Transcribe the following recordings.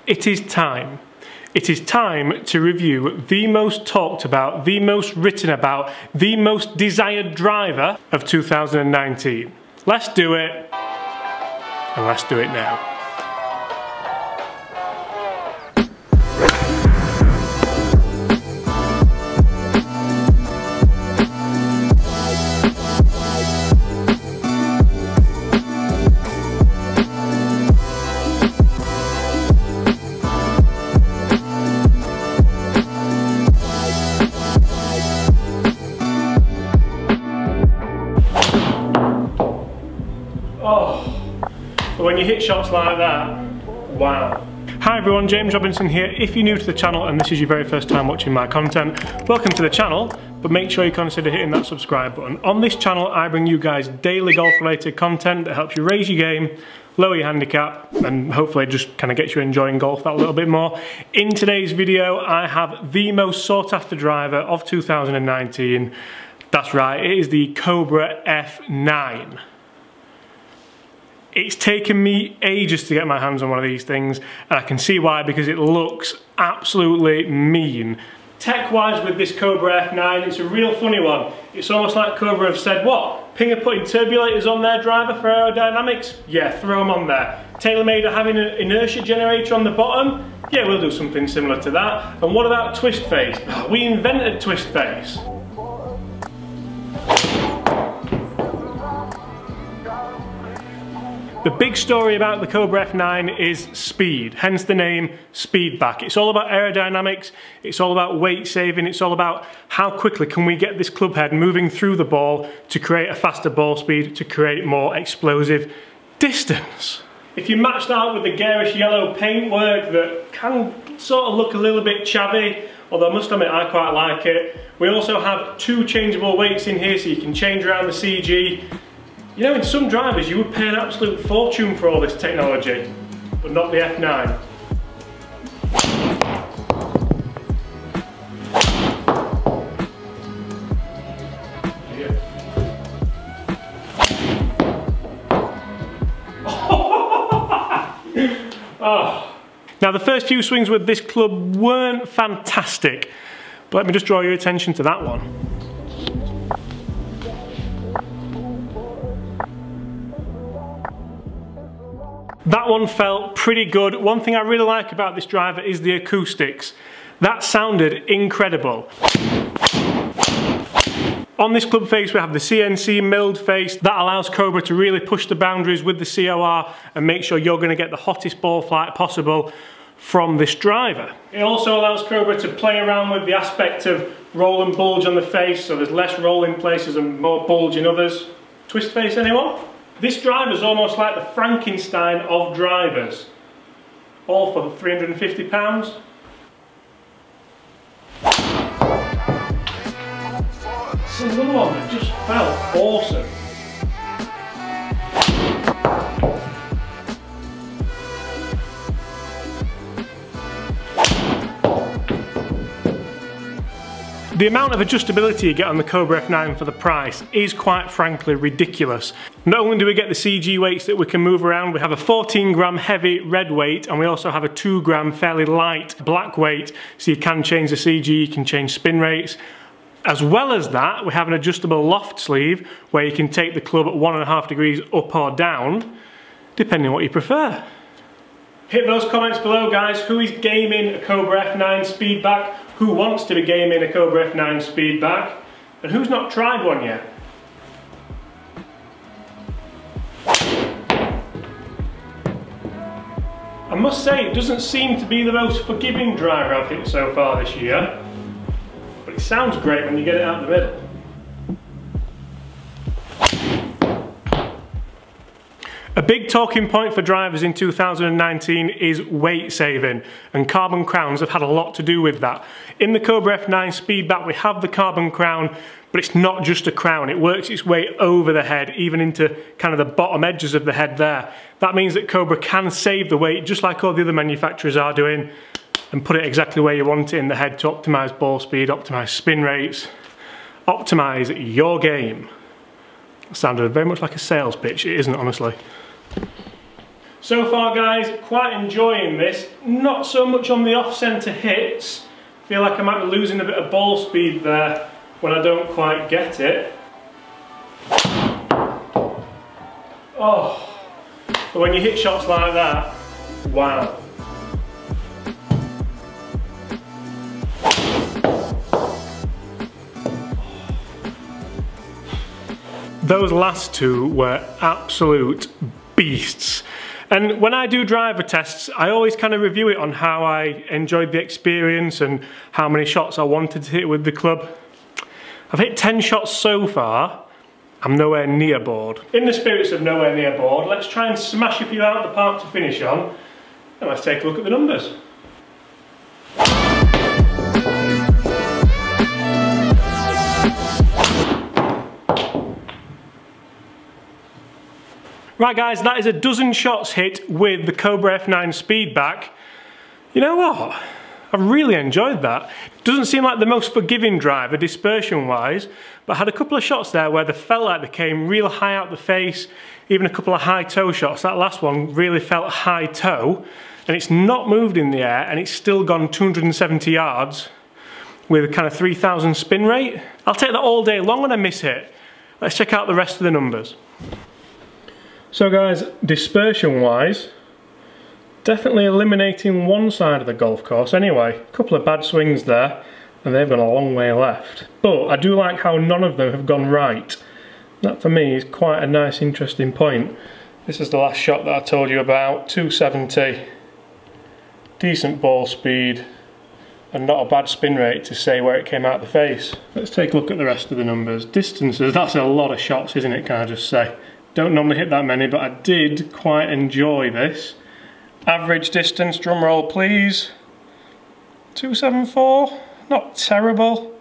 it is time. It is time to review the most talked about, the most written about, the most desired driver of 2019. Let's do it, and let's do it now. When you hit shots like that, wow. Hi everyone, James Robinson here. If you're new to the channel and this is your very first time watching my content, welcome to the channel, but make sure you consider hitting that subscribe button. On this channel, I bring you guys daily golf related content that helps you raise your game, lower your handicap, and hopefully just kind of gets you enjoying golf that little bit more. In today's video, I have the most sought after driver of 2019. That's right, it is the Cobra F9. It's taken me ages to get my hands on one of these things, and I can see why, because it looks absolutely mean. Tech-wise with this Cobra F9, it's a real funny one. It's almost like Cobra have said, what? Ping are putting turbulators on their driver for aerodynamics? Yeah, throw them on there. Taylormade are having an inertia generator on the bottom? Yeah, we'll do something similar to that. And what about Twistface? We invented Twistface. The big story about the Cobra F9 is speed, hence the name Speedback. It's all about aerodynamics, it's all about weight saving, it's all about how quickly can we get this club head moving through the ball to create a faster ball speed, to create more explosive distance. If you match that up with the garish yellow paintwork that can sort of look a little bit chavvy, although I must admit I quite like it. We also have two changeable weights in here so you can change around the CG. You know, in some drivers you would pay an absolute fortune for all this technology, but not the F9. Oh. Now the first few swings with this club weren't fantastic, but let me just draw your attention to that one. That one felt pretty good. One thing I really like about this driver is the acoustics. That sounded incredible. On this club face we have the CNC milled face. That allows Cobra to really push the boundaries with the COR and make sure you're going to get the hottest ball flight possible from this driver. It also allows Cobra to play around with the aspect of roll and bulge on the face, so there's less roll in places and more bulge in others. Twist face, anyone? This driver is almost like the Frankenstein of drivers. All for £350. It's another one that just felt awesome. The amount of adjustability you get on the Cobra F9 for the price is quite frankly ridiculous. Not only do we get the CG weights that we can move around, we have a 14 gram heavy red weight and we also have a 2 gram fairly light black weight, so you can change the CG, you can change spin rates. As well as that, we have an adjustable loft sleeve where you can take the club at 1.5 degrees up or down, depending on what you prefer. Hit those comments below, guys. Who is gaming a Cobra F9 Speedback? Who wants to be gaming a Cobra F9 Speedback? And who's not tried one yet? I must say, it doesn't seem to be the most forgiving driver I've hit so far this year, but it sounds great when you get it out the middle. A big talking point for drivers in 2019 is weight saving, and carbon crowns have had a lot to do with that. In the Cobra F9 Speedback we have the carbon crown, but it's not just a crown, it works its way over the head, even into kind of the bottom edges of the head there. That means that Cobra can save the weight, just like all the other manufacturers are doing, and put it exactly where you want it in the head to optimise ball speed, optimise spin rates, optimise your game. It sounded very much like a sales pitch, it isn't honestly. So far guys, quite enjoying this. Not so much on the off-centre hits. Feel like I might be losing a bit of ball speed there when I don't quite get it. Oh, but when you hit shots like that, wow. Those last two were absolute beasts. And when I do driver tests, I always kind of review it on how I enjoyed the experience and how many shots I wanted to hit with the club. I've hit 10 shots so far. I'm nowhere near bored. In the spirits of nowhere near bored, let's try and smash a few out of the park to finish on. And let's take a look at the numbers. Right guys, that is a dozen shots hit with the Cobra F9 Speedback. You know what? I really enjoyed that. Doesn't seem like the most forgiving driver dispersion wise, but I had a couple of shots there where they felt like they came real high out the face, even a couple of high toe shots. That last one really felt high toe, and it's not moved in the air and it's still gone 270 yards with a kind of 3,000 spin rate. I'll take that all day long on a miss hit. Let's check out the rest of the numbers. So guys, dispersion wise, definitely eliminating one side of the golf course anyway. A couple of bad swings there, and they've gone a long way left. But I do like how none of them have gone right. That for me is quite a nice, interesting point. This is the last shot that I told you about, 270. Decent ball speed, and not a bad spin rate to say where it came out the face. Let's take a look at the rest of the numbers. Distances, that's a lot of shots, isn't it, can I just say? Don't normally hit that many, but I did quite enjoy this. Average distance, drum roll please. 274, not terrible.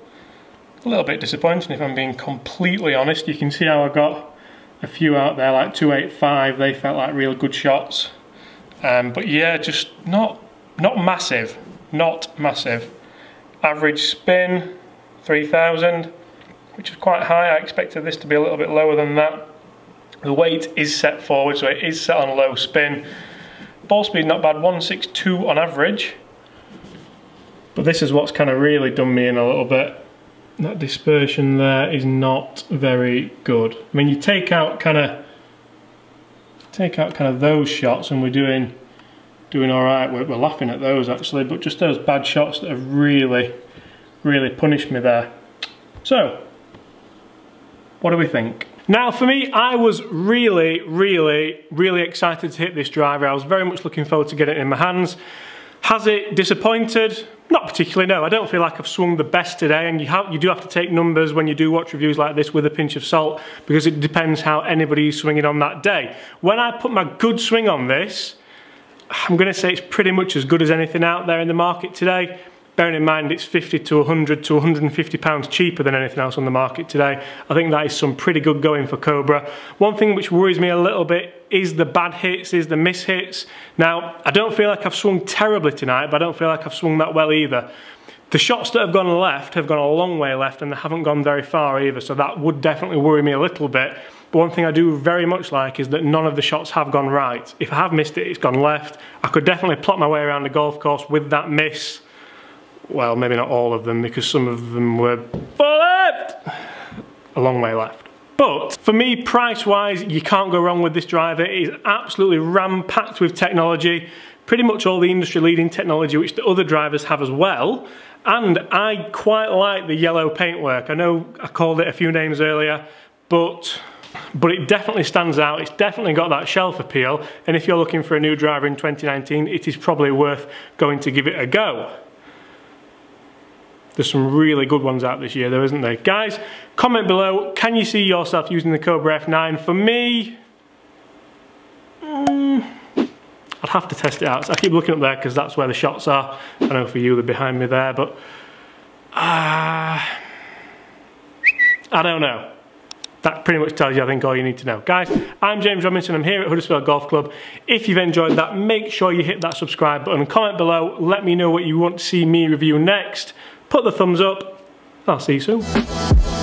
A little bit disappointing if I'm being completely honest. You can see how I got a few out there, like 285, they felt like real good shots. But yeah, just not massive, not massive. Average spin, 3,000, which is quite high. I expected this to be a little bit lower than that. The weight is set forward, so it is set on low spin. Ball speed not bad, 162 on average. But this is what's kind of really done me in a little bit. That dispersion there is not very good. I mean, you take out kind of those shots, and we're doing all right. We're laughing at those actually, but just those bad shots that have really punished me there. So, what do we think? Now for me, I was really excited to hit this driver. I was very much looking forward to getting it in my hands. Has it disappointed? Not particularly, no. I don't feel like I've swung the best today, and you do have to take numbers when you do watch reviews like this with a pinch of salt, because it depends how anybody's swinging on that day. When I put my good swing on this, I'm going to say it's pretty much as good as anything out there in the market today. Bearing in mind it's 50 to 100 to 150 pounds cheaper than anything else on the market today. I think that is some pretty good going for Cobra. One thing which worries me a little bit is the bad hits, is the miss hits. Now, I don't feel like I've swung terribly tonight, but I don't feel like I've swung that well either. The shots that have gone left have gone a long way left, and they haven't gone very far either, so that would definitely worry me a little bit. But one thing I do very much like is that none of the shots have gone right. If I have missed it, it's gone left. I could definitely plot my way around the golf course with that miss. Well, maybe not all of them, because some of them were far left, a long way left. But for me, price-wise, you can't go wrong with this driver. It is absolutely ram-packed with technology, pretty much all the industry-leading technology which the other drivers have as well. And I quite like the yellow paintwork. I know I called it a few names earlier, but it definitely stands out. It's definitely got that shelf appeal, and if you're looking for a new driver in 2019, it is probably worth going to give it a go. There's some really good ones out this year though, isn't there? Guys, comment below, can you see yourself using the Cobra F9? For me, I'd have to test it out. So I keep looking up there because that's where the shots are. I know for you they're behind me there, but I don't know. That pretty much tells you, I think, all you need to know. Guys, I'm James Robinson, I'm here at Huddersfield Golf Club. If you've enjoyed that, make sure you hit that subscribe button and comment below. Let me know what you want to see me review next. Put the thumbs up. I'll see you soon.